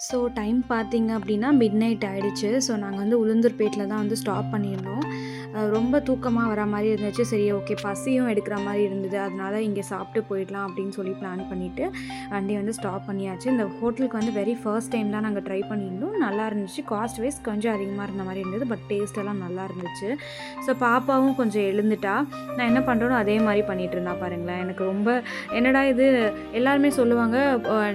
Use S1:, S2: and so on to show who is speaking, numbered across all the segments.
S1: So time பார்த்தீங்க அப்படின்னா mid night ஆகிடுச்சு. ஸோ நாங்கள் வந்து உளுந்தூர்பேட்டில் தான் வந்து ஸ்டாப் பண்ணியிருந்தோம். ரொம்ப தூக்கமாக வர மாதிரி இருந்துச்சு. சரி ஓகே, பசியும் எடுக்கிற மாதிரி இருந்தது. அதனால இங்கே சாப்பிட்டு போயிடலாம் அப்படின்னு சொல்லி பிளான் பண்ணிவிட்டு வண்டி வந்து ஸ்டாப் பண்ணியாச்சு. இந்த ஹோட்டலுக்கு வந்து வெரி ஃபர்ஸ்ட் டைம் தான் நாங்கள் ட்ரை பண்ணியிருந்தோம். நல்லா இருந்துச்சு. காஸ்ட் வைஸ் கொஞ்சம் அதிகமாக இருந்த மாதிரி இருந்தது, பட் டேஸ்ட் எல்லாம் நல்லா இருந்துச்சு. ஸோ பாப்பாவும் கொஞ்சம் எழுந்துட்டா. நான் என்ன பண்ணுறேனோ அதே மாதிரி பண்ணிகிட்டு இருந்தா பாருங்களேன். எனக்கு ரொம்ப என்னடா இது, எல்லாருமே சொல்லுவாங்க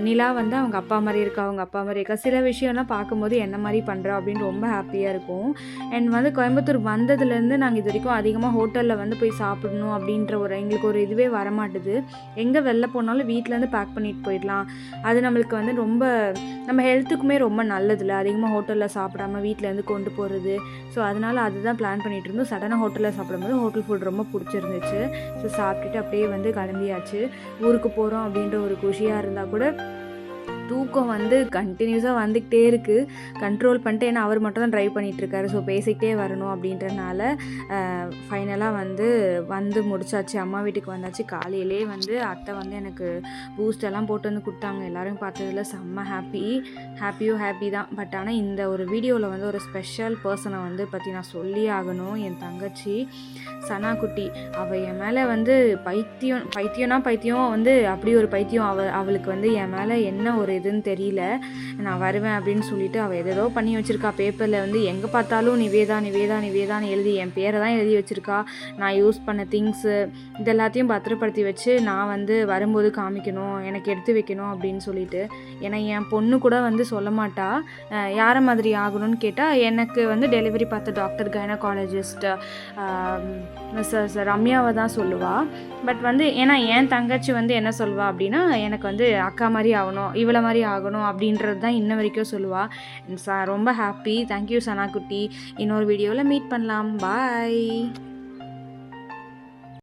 S1: நிலா வந்து அவங்க அப்பா மாதிரி இருக்கா, அவங்க அப்பா மாதிரி இருக்கா. சில விஷயம்லாம் பார்க்கும்போது என்ன மாதிரி பண்ணுறா அப்படின்னு ரொம்ப ஹாப்பியாக இருக்கும். அண்ட் வந்து கோயம்புத்தூர் வந்ததுலேருந்து நாங்கள் இது வரைக்கும் அதிகமாக ஹோட்டலில் வந்து போய் சாப்பிடணும் அப்படின்ற எங்களுக்கு ஒரு இதுவே வரமாட்டுது. எங்கே வெளில போனாலும் வீட்டிலேருந்து பேக் பண்ணிட்டு போயிடலாம். அது நம்மளுக்கு வந்து ரொம்ப நம்ம ஹெல்த்துக்குமே ரொம்ப நல்லதில்ல, அதிகமாக ஹோட்டலில் சாப்பிடாமல் வீட்டிலேருந்து கொண்டு போகிறது. ஸோ அதனால் அதுதான் பிளான் பண்ணிகிட்டு இருந்தோம். சடனாக ஹோட்டலில் சாப்பிடும்போது ஹோட்டல் ஃபுட் ரொம்ப பிடிச்சிருந்துச்சு. ஸோ சாப்பிட்டுட்டு அப்படியே வந்து கிளம்பியாச்சு. ஊருக்கு போகிறோம் அப்படின்ற ஒரு குஷியாக இருந்தால் கூட தூக்கம் வந்து கண்டினியூஸாக வந்துக்கிட்டே இருக்குது. கண்ட்ரோல் பண்ணிட்டு, ஏன்னா அவர் மட்டும் தான் ட்ரைவ் பண்ணிகிட்ருக்காரு. ஸோ பேசிக்கிட்டே வரணும் அப்படின்றனால ஃபைனலாக வந்து முடிச்சாச்சு. அம்மா வீட்டுக்கு வந்தாச்சு. காலையிலே வந்து அத்தை வந்து எனக்கு பூஸ்டெல்லாம் போட்டு வந்து கொடுத்தாங்க. எல்லோரும் பார்த்ததில் செம்ம ஹாப்பி தான். பட் ஆனால் இந்த ஒரு வீடியோவில் வந்து ஒரு ஸ்பெஷல் பர்சனை வந்து பற்றி நான் சொல்லி ஆகணும். என் தங்கச்சி சனா குட்டி. அவள் என் மேலே வந்து பைத்தியம் வந்து அப்படி ஒரு பைத்தியம். அவளுக்கு வந்து என் மேலே என்ன ஒரு இதுன்னு தெரியல. நான் வருவேன் அப்படின்னு சொல்லிட்டு அவள் எதோ பண்ணி வச்சுருக்கா. பேப்பரில் வந்து எங்கே பார்த்தாலும் நிவேதான்னு எழுதி என் பேரை தான் எழுதி வச்சுருக்கா. நான் யூஸ் பண்ண திங்ஸு இதெல்லாத்தையும் பத்திரப்படுத்தி வச்சு நான் வந்து வரும்போது காமிக்கணும், எனக்கு எடுத்து வைக்கணும் அப்படின்னு சொல்லிட்டு. ஏன்னா என் பொண்ணு கூட வந்து சொல்ல மாட்டா யாரை மாதிரி ஆகணும்னு கேட்டால் எனக்கு வந்து டெலிவரி பார்த்த டாக்டர் கைனகாலஜிஸ்ட் மிஸ்ஸஸ் ரம்யாவை தான் சொல்லுவாள். பட் வந்து ஏன்னா என் தங்கச்சி வந்து என்ன சொல்லுவாள் அப்படின்னா, எனக்கு வந்து அக்கா மாதிரி ஆகணும், இவளை மாதிரி ஆகணும் அப்படின்றது தான் இன்ன வரைக்கும் சொல்லுவாள். ரொம்ப ஹாப்பி. தேங்க்யூ சனா குட்டி. இன்னொரு வீடியோவில் மீட் பண்ணலாம். பாய்.